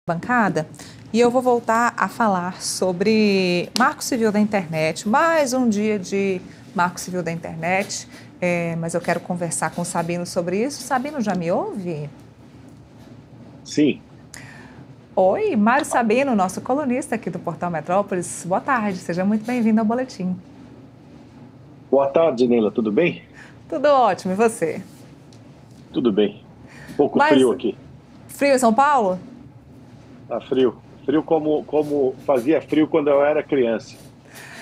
bancada e eu vou voltar a falar sobre Marco Civil da Internet, mais um dia de Marco Civil da Internet, mas eu quero conversar com o Sabino sobre isso. Sabino, já me ouve? Sim. Oi, Mário Sabino, nosso colunista aqui do Portal Metrópolis. Boa tarde, seja muito bem-vindo ao Boletim. Boa tarde, Neila. Tudo bem? Tudo ótimo, e você? Tudo bem. Um pouco Mas frio aqui. frio em São Paulo? Tá frio. Frio como fazia frio quando eu era criança.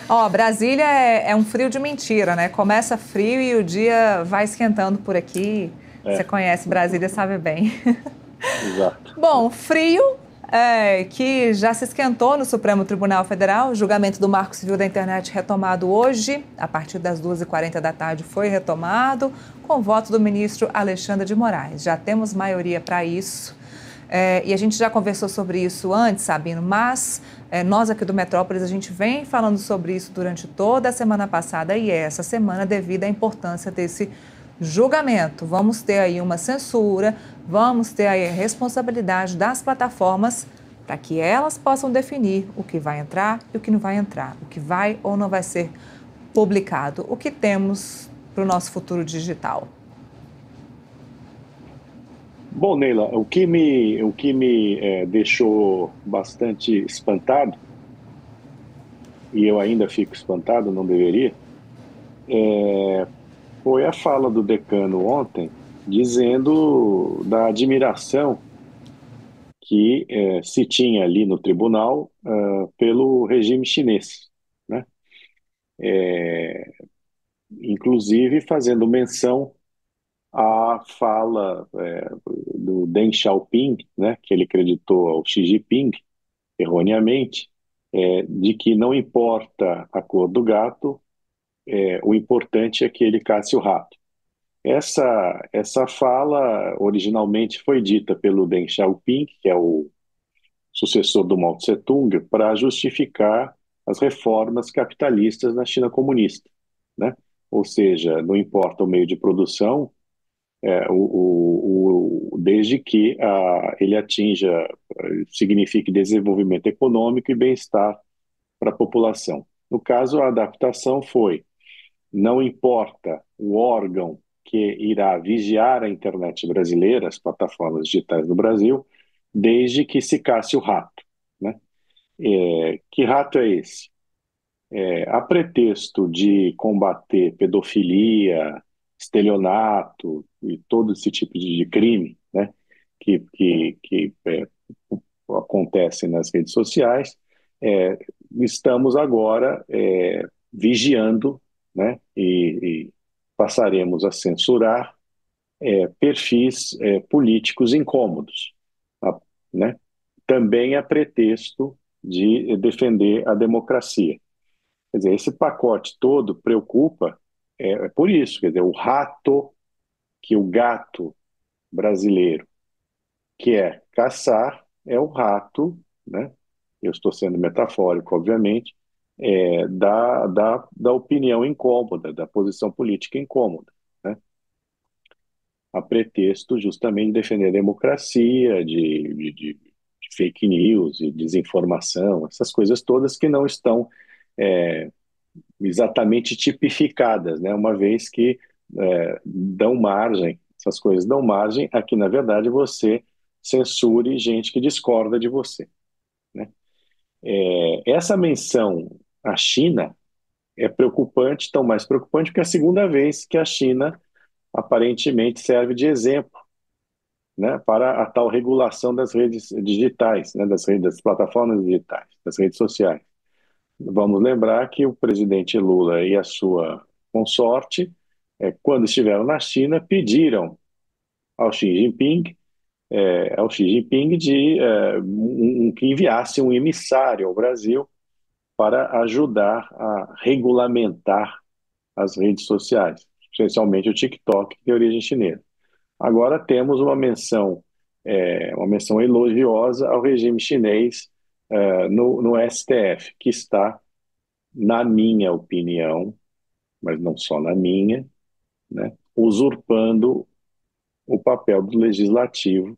Ó, Brasília é um frio de mentira, né? Começa frio e o dia vai esquentando por aqui. Você É, conhece Brasília, sabe bem. exato. Bom, frio que já se esquentou no Supremo Tribunal Federal. O julgamento do Marco Civil da Internet retomado hoje, a partir das 2h40 da tarde, foi retomado, com voto do ministro Alexandre de Moraes. Já temos maioria para isso. E a gente já conversou sobre isso antes, Sabino, mas nós aqui do Metrópolis, a gente vem falando sobre isso durante toda a semana passada e essa semana devido à importância desse julgamento. Vamos ter aí uma censura, vamos ter aí a responsabilidade das plataformas para que elas possam definir o que vai entrar e o que não vai entrar, o que vai ou não vai ser publicado, o que temos para o nosso futuro digital. Bom, Neila, o que me deixou bastante espantado, e eu ainda fico espantado, não deveria, foi a fala do decano ontem, dizendo da admiração que se tinha ali no tribunal pelo regime chinês, né? Inclusive fazendo menção à fala do Deng Xiaoping, né, que ele acreditou ao Xi Jinping, erroneamente, de que não importa a cor do gato, o importante é que ele casse o rato. Essa fala originalmente foi dita pelo Deng Xiaoping, que é o sucessor do Mao Tse-tung, para justificar as reformas capitalistas na China comunista, né? Ou seja, não importa o meio de produção, desde que ele atinja, signifique desenvolvimento econômico e bem-estar para a população. No caso, a adaptação foi: não importa o órgão que irá vigiar a internet brasileira, as plataformas digitais no Brasil, desde que se casse o rato, né? Que rato é esse? A pretexto de combater pedofilia, estelionato e todo esse tipo de crime, né, que acontece nas redes sociais, é, estamos agora vigiando, né, e passaremos a censurar perfis políticos incômodos, tá, né, também a pretexto de defender a democracia. Quer dizer, esse pacote todo preocupa, por isso, quer dizer, o rato, que o gato brasileiro quer caçar, é o rato, né? Eu estou sendo metafórico, obviamente, da opinião incômoda, da posição política incômoda, né? A pretexto justamente de defender a democracia, de fake news, de desinformação, essas coisas todas que não estão exatamente tipificadas, né? Uma vez que dão margem, essas coisas dão margem a que, na verdade, você censure gente que discorda de você, né? Essa menção à China é preocupante, tão mais preocupante porque é a segunda vez que a China aparentemente serve de exemplo, né, para a tal regulação das redes digitais, né, das plataformas digitais, das redes sociais. Vamos lembrar que o presidente Lula e a sua consorte, quando estiveram na China, pediram ao Xi Jinping, que enviasse um emissário ao Brasil para ajudar a regulamentar as redes sociais, especialmente o TikTok, de origem chinesa. Agora temos uma menção elogiosa ao regime chinês no STF, que está, na minha opinião, mas não só na minha, né, usurpando o papel do legislativo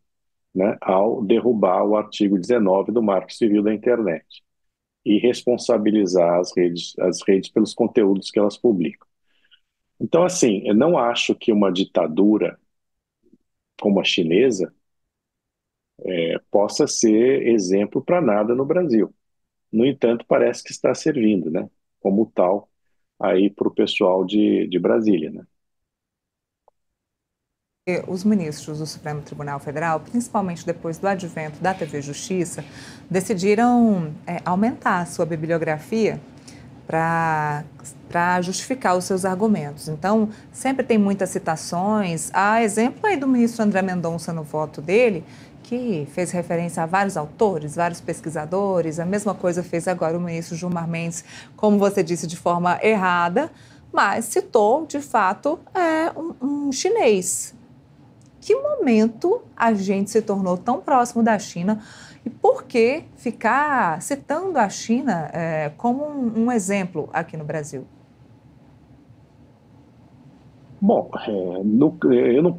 né, ao derrubar o artigo 19 do Marco Civil da Internet e responsabilizar as redes pelos conteúdos que elas publicam. Então, assim, eu não acho que uma ditadura como a chinesa possa ser exemplo para nada no Brasil. No entanto, parece que está servindo, né, como tal, aí para o pessoal de Brasília, né? Os ministros do Supremo Tribunal Federal, principalmente depois do advento da TV Justiça, decidiram aumentar a sua bibliografia para justificar os seus argumentos. Então, sempre tem muitas citações. Há exemplo aí do ministro André Mendonça no voto dele, que fez referência a vários autores, vários pesquisadores. A mesma coisa fez agora o ministro Gilmar Mendes, como você disse, de forma errada, mas citou, de fato, um chinês. Que momento a gente se tornou tão próximo da China e por que ficar citando a China como um exemplo aqui no Brasil? Bom, Neila, eu não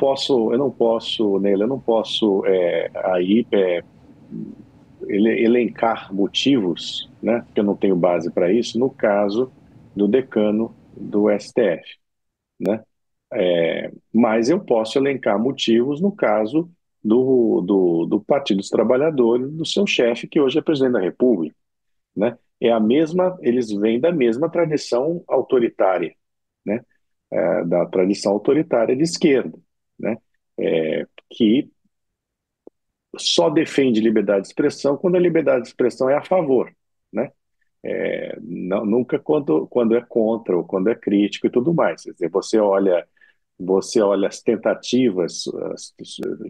posso aí elencar motivos, né? Porque eu não tenho base para isso. No caso do decano do STF, né? Mas eu posso elencar motivos no caso do Partido dos Trabalhadores, do seu chefe, que hoje é presidente da República, né? Eles vêm da mesma tradição autoritária, né? Da tradição autoritária de esquerda, né? Que só defende liberdade de expressão quando a liberdade de expressão é a favor, né? Nunca quando é contra ou quando é crítico e tudo mais. Quer dizer, você olha as tentativas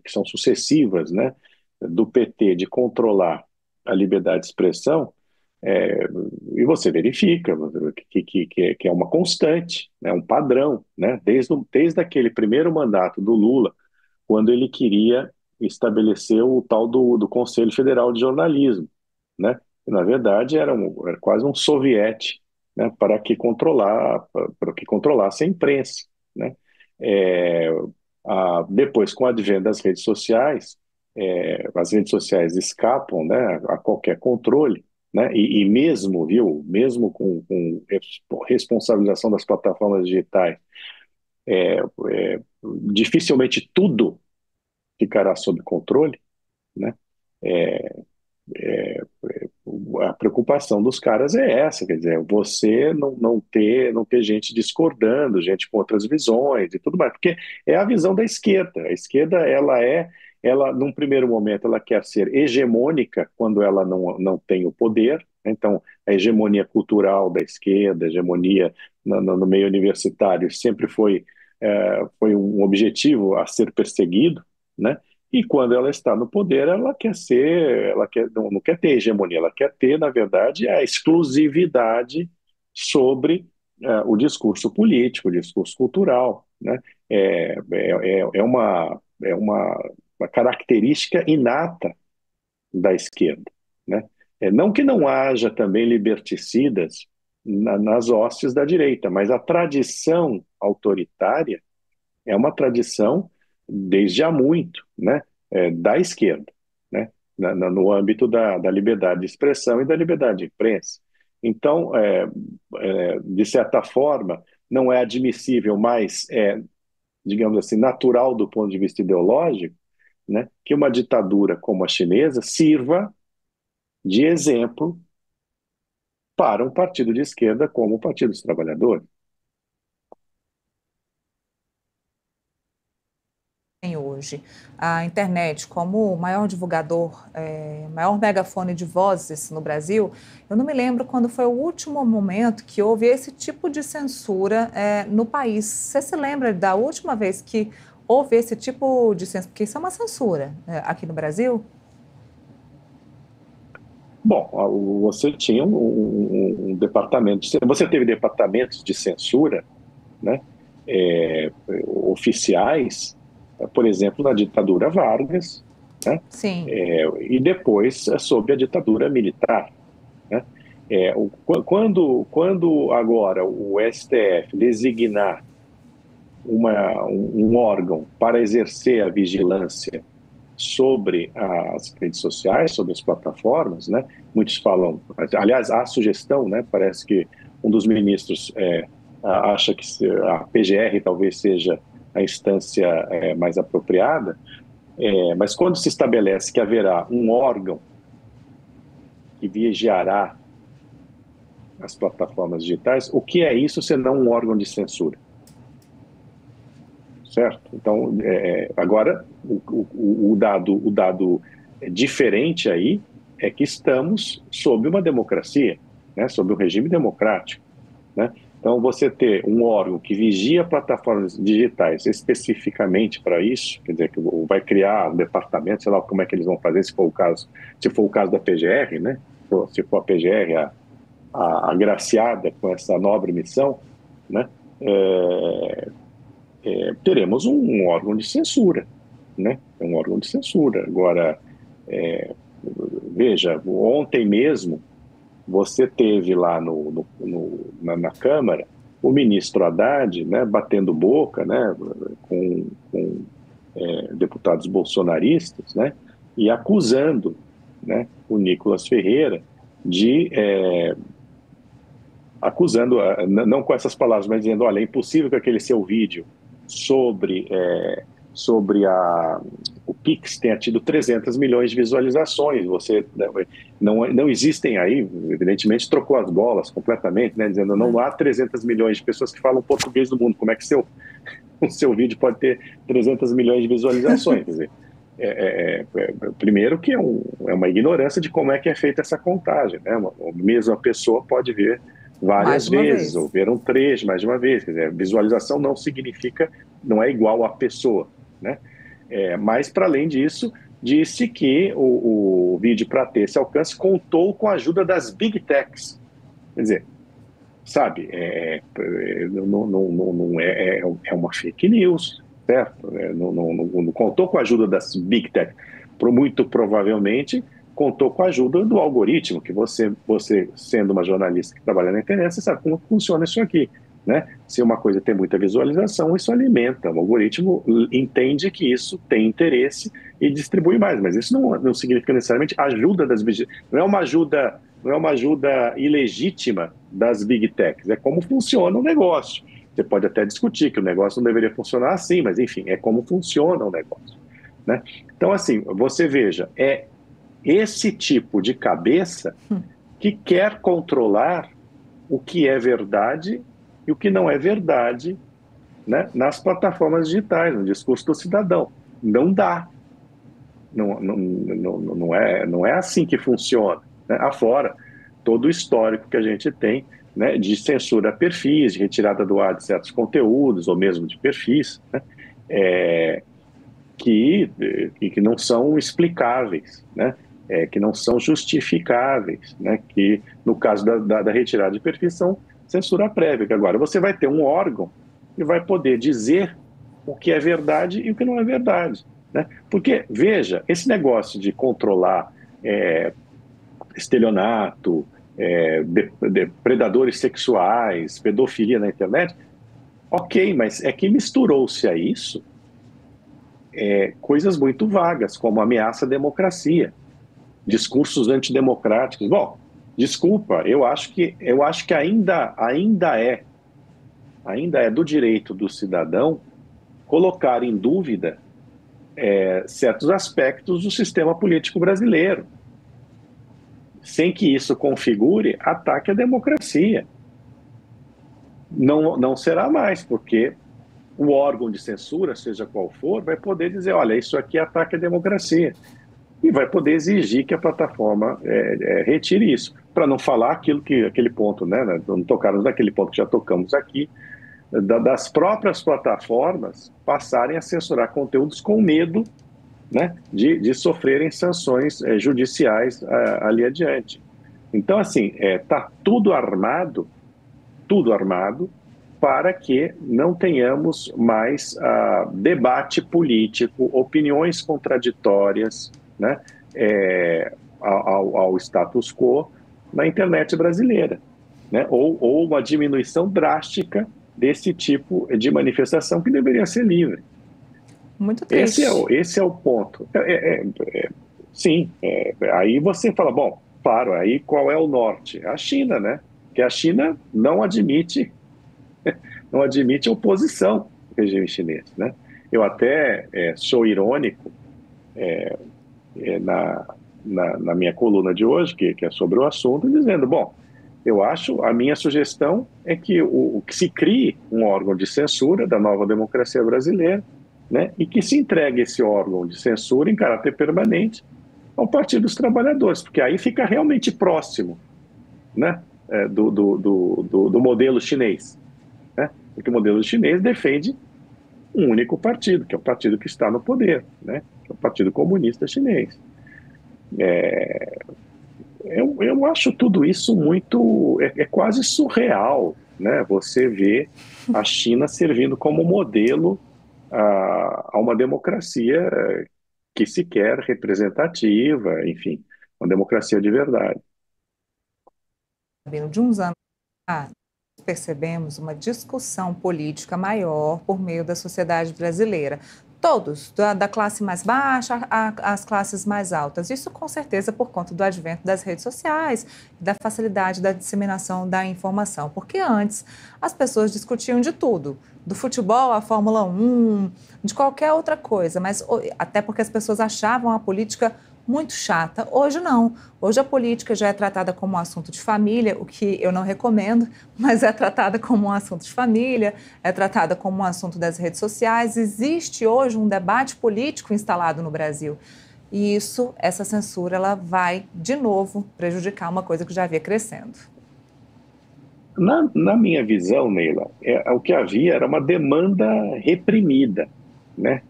que são sucessivas, né, do PT de controlar a liberdade de expressão, é, e você verifica que é uma constante, né, um padrão, né, desde aquele primeiro mandato do Lula, quando ele queria estabelecer o tal do Conselho Federal de Jornalismo, né? Na verdade, era quase um soviete, né, para que controlasse a imprensa, né? É, Depois, com o advento das redes sociais, as redes sociais escapam, né, a qualquer controle, né? E mesmo, viu, mesmo com responsabilização das plataformas digitais, dificilmente tudo ficará sob controle, né? A preocupação dos caras é essa, quer dizer, você não ter gente discordando, gente com outras visões e tudo mais, porque é a visão da esquerda. A esquerda, ela num primeiro momento, ela quer ser hegemônica quando ela não tem o poder. Então, a hegemonia cultural da esquerda, a hegemonia no meio universitário sempre foi um objetivo a ser perseguido, né? E quando ela está no poder, não quer ter hegemonia, ela quer ter, na verdade, a exclusividade sobre o discurso político, o discurso cultural, né? Uma característica inata da esquerda, né? Não que não haja também liberticidas nas hostes da direita, mas a tradição autoritária é uma tradição desde há muito, né, da esquerda, né, no âmbito da liberdade de expressão e da liberdade de imprensa. Então, de certa forma, não é admissível, mas digamos assim, natural do ponto de vista ideológico, né, que uma ditadura como a chinesa sirva de exemplo para um partido de esquerda como o Partido dos Trabalhadores. Tem hoje a internet como o maior divulgador, maior megafone de vozes no Brasil, eu não me lembro quando foi o último momento que houve esse tipo de censura no país. Você se lembra da última vez que houve esse tipo de censura? Porque isso é uma censura aqui no Brasil? Bom, você tinha um departamento, você teve departamentos de censura, né, oficiais, por exemplo, na ditadura Vargas, né, Sim. e depois sob a ditadura militar, né. Quando agora o STF designar um órgão para exercer a vigilância sobre as redes sociais, sobre as plataformas, né? Muitos falam, aliás, há sugestão, né? Parece que um dos ministros acha que a PGR talvez seja a instância mais apropriada, mas quando se estabelece que haverá um órgão que vigiará as plataformas digitais, o que é isso senão um órgão de censura? Certo? Então, agora, o dado diferente aí é que estamos sob uma democracia, né? Sob um regime democrático, né? Então, você ter um órgão que vigia plataformas digitais especificamente para isso, quer dizer, que vai criar um departamento, sei lá como é que eles vão fazer, se for o caso da PGR, né? Se for a PGR a agraciada com essa nobre missão, né? Teremos um órgão de censura, né? Um órgão de censura. Agora, veja, ontem mesmo você teve lá na Câmara o ministro Haddad, né, batendo boca, né, com deputados bolsonaristas, né, e acusando, né, o Nicolas Ferreira de acusando, não com essas palavras, mas dizendo, olha, é impossível que aquele seu vídeo sobre o Pix tenha tido 300 milhões de visualizações. Você não existem aí, evidentemente trocou as bolas completamente, né, dizendo não há 300 milhões de pessoas que falam português no mundo. Como é que o seu vídeo pode ter 300 milhões de visualizações? Quer dizer, primeiro que é uma ignorância de como é que é feita essa contagem, né? A mesma pessoa pode ver várias vezes, ou ver um trecho mais de uma vez. Quer dizer, visualização não significa, não é igual a pessoa, né? Mas, para além disso, disse que o vídeo, para ter esse alcance, contou com a ajuda das Big Techs. Quer dizer, sabe, não é uma fake news, certo? Não contou com a ajuda das Big Techs. Muito provavelmente contou com a ajuda do algoritmo, que você sendo uma jornalista que trabalha na internet, você sabe como funciona isso aqui, né? Se uma coisa tem muita visualização, isso alimenta. O algoritmo entende que isso tem interesse e distribui mais, mas isso não significa necessariamente ajuda das Big Techs. Não é uma ajuda ilegítima das Big Techs, é como funciona o negócio. Você pode até discutir que o negócio não deveria funcionar assim, mas enfim, é como funciona o negócio, né? Então, assim, você veja, esse tipo de cabeça que quer controlar o que é verdade e o que não é verdade, né, nas plataformas digitais, no discurso do cidadão. Não dá. Não é assim que funciona, né? Afora todo o histórico que a gente tem, né, de censura a perfis, de retirada do ar de certos conteúdos, ou mesmo de perfis, né, que não são explicáveis, né? Que não são justificáveis, né? Que no caso da retirada de perfis são censura prévia. Que agora você vai ter um órgão que vai poder dizer o que é verdade e o que não é verdade, né? Porque, veja, esse negócio de controlar estelionato, predadores sexuais, pedofilia na internet, ok, mas é que misturou-se a isso coisas muito vagas, como ameaça à democracia, discursos antidemocráticos. Bom, desculpa, eu acho que ainda é do direito do cidadão colocar em dúvida certos aspectos do sistema político brasileiro, sem que isso configure ataque à democracia. Não será mais, porque o órgão de censura, seja qual for, vai poder dizer, olha, isso aqui é ataque à democracia. E vai poder exigir que a plataforma retire isso. Para não falar aquele ponto, né? Não tocarmos naquele ponto que já tocamos aqui, das próprias plataformas passarem a censurar conteúdos com medo, né, de sofrerem sanções judiciais ali adiante. Então, assim, está tudo armado para que não tenhamos mais debate político, opiniões contraditórias, né, ao status quo na internet brasileira, né, ou uma diminuição drástica desse tipo de manifestação que deveria ser livre. Muito triste. Esse é o ponto. Sim, aí você fala, bom, claro, aí qual é o norte? A China, né? Que a China não admite oposição ao regime chinês, né? Eu até sou irônico é, na, na minha coluna de hoje, que é sobre o assunto, dizendo, bom, eu acho, a minha sugestão é que que se crie um órgão de censura da nova democracia brasileira, né, e que se entregue esse órgão de censura em caráter permanente ao Partido dos Trabalhadores, porque aí fica realmente próximo, né, do modelo chinês, né, porque o modelo chinês defende um único partido, que é o partido que está no poder, né, que é o Partido Comunista Chinês. Eu acho tudo isso muito, é quase surreal, né? Você vê a China servindo como modelo a uma democracia que se quer representativa, enfim, uma democracia de verdade. Sabino, de uns anos percebemos uma discussão política maior por meio da sociedade brasileira. Todos, da classe mais baixa às classes mais altas. Isso com certeza por conta do advento das redes sociais, da facilidade da disseminação da informação. Porque antes as pessoas discutiam de tudo, do futebol à Fórmula 1, de qualquer outra coisa, mas até porque as pessoas achavam a política muito chata. Hoje não. Hoje a política já é tratada como um assunto de família, o que eu não recomendo, mas é tratada como um assunto de família, é tratada como um assunto das redes sociais. Existe hoje um debate político instalado no Brasil. E isso, essa censura, ela vai, de novo, prejudicar uma coisa que já havia crescendo. Na minha visão, Neila, o que havia era uma demanda reprimida, né?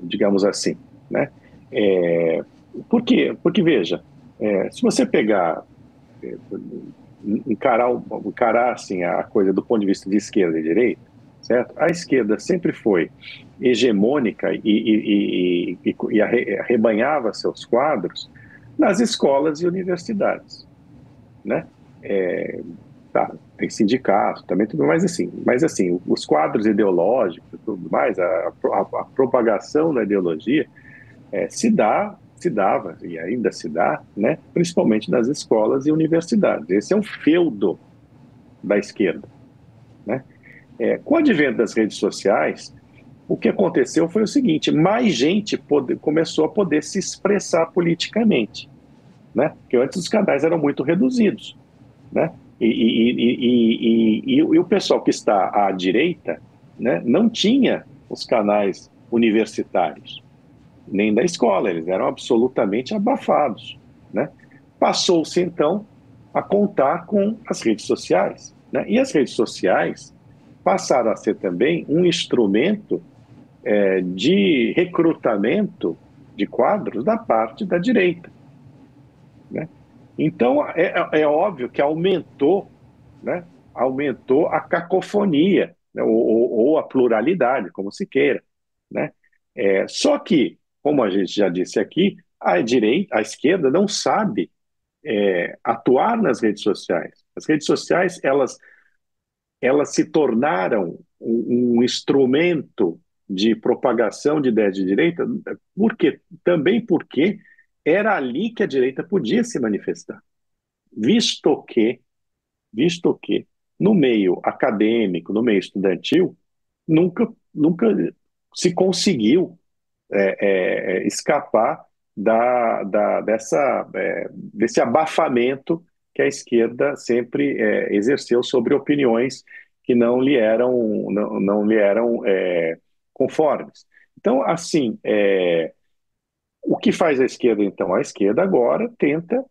Digamos assim, né? É, por quê? Porque, veja, se você pegar, é, encarar assim, a coisa do ponto de vista de esquerda e direita, certo? A esquerda sempre foi hegemônica e arrebanhava seus quadros nas escolas e universidades, né? É, tá, tem sindicato, também tudo mais assim, mas assim, os quadros ideológicos e tudo mais, a propagação da ideologia se dava e ainda se dá, né, principalmente nas escolas e universidades. Esse é um feudo da esquerda, né? Com o advento das redes sociais, o que aconteceu foi o seguinte: mais gente começou a poder se expressar politicamente, né? Porque antes os canais eram muito reduzidos, né? E o pessoal que está à direita, né, não tinha os canais universitários, nem da escola, eles eram absolutamente abafados, né? Passou-se, então, a contar com as redes sociais, né? E as redes sociais passaram a ser também um instrumento de recrutamento de quadros da parte da direita, né? Então, é óbvio que aumentou, né? Aumentou a cacofonia, né? Ou a pluralidade, como se queira, né? Só que, como a gente já disse aqui, a esquerda não sabe atuar nas redes sociais. As redes sociais, elas se tornaram um instrumento de propagação de ideias de direita, também porque era ali que a direita podia se manifestar, visto que, visto que no meio acadêmico, no meio estudantil, nunca se conseguiu escapar desse abafamento que a esquerda sempre exerceu sobre opiniões que não lhe eram conformes. Então, assim, o que faz a esquerda, então? A esquerda agora tenta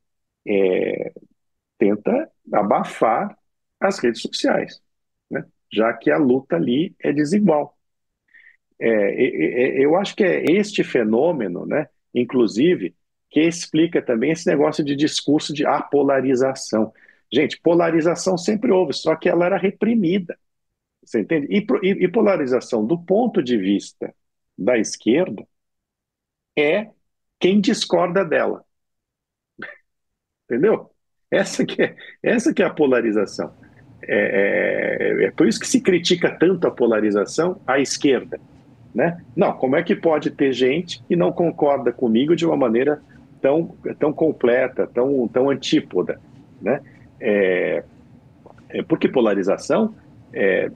abafar as redes sociais, né? Já que a luta ali é desigual. Eu acho que é este fenômeno, né, inclusive, que explica também esse negócio de discurso de apolarização. Gente, polarização sempre houve, só que ela era reprimida, você entende? E polarização, do ponto de vista da esquerda, é quem discorda dela, entendeu? Essa que é a polarização. É por isso que se critica tanto a polarização à esquerda, né? Não, como é que pode ter gente que não concorda comigo de uma maneira tão completa, tão antípoda, né? É, porque polarização,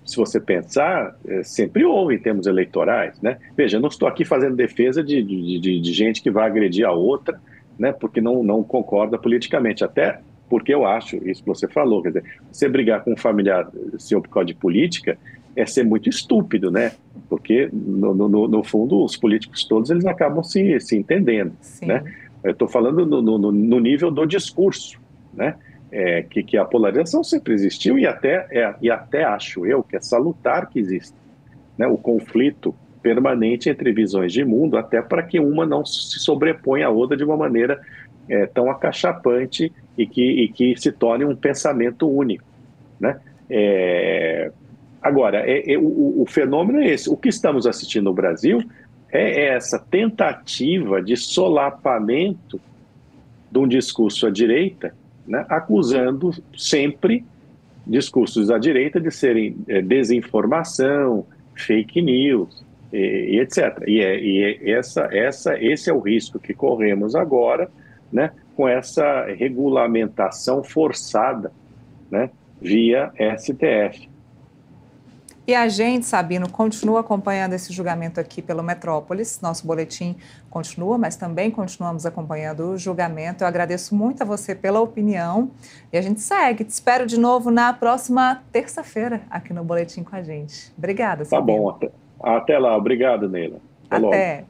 se você pensar, sempre houve em termos eleitorais, né? Veja, eu não estou aqui fazendo defesa de gente que vai agredir a outra, né? Porque não concorda politicamente, até porque eu acho, isso que você falou, quer dizer, você brigar com um familiar seu por causa de política é ser muito estúpido, né? Porque, no fundo, os políticos todos, eles acabam se entendendo, né? Sim. Eu estou falando no nível do discurso, né? Que a polarização sempre existiu e até acho eu que é salutar que existe, né? O conflito permanente entre visões de mundo, até para que uma não se sobreponha à outra de uma maneira tão acachapante e que se torne um pensamento único, né? É, Agora, o fenômeno é esse. O que estamos assistindo no Brasil é essa tentativa de solapamento de um discurso à direita, né, acusando sempre discursos à direita de serem desinformação, fake news, e etc. Esse é o risco que corremos agora, né, com essa regulamentação forçada, né, via STF. E a gente, Sabino, continua acompanhando esse julgamento aqui pelo Metrópolis. Nosso boletim continua, mas também continuamos acompanhando o julgamento. Eu agradeço muito a você pela opinião e a gente segue. Te espero de novo na próxima terça-feira aqui no Boletim com a gente. Obrigada, Tá Sabino. bom, até lá. Obrigado, Neila. Até logo. Até.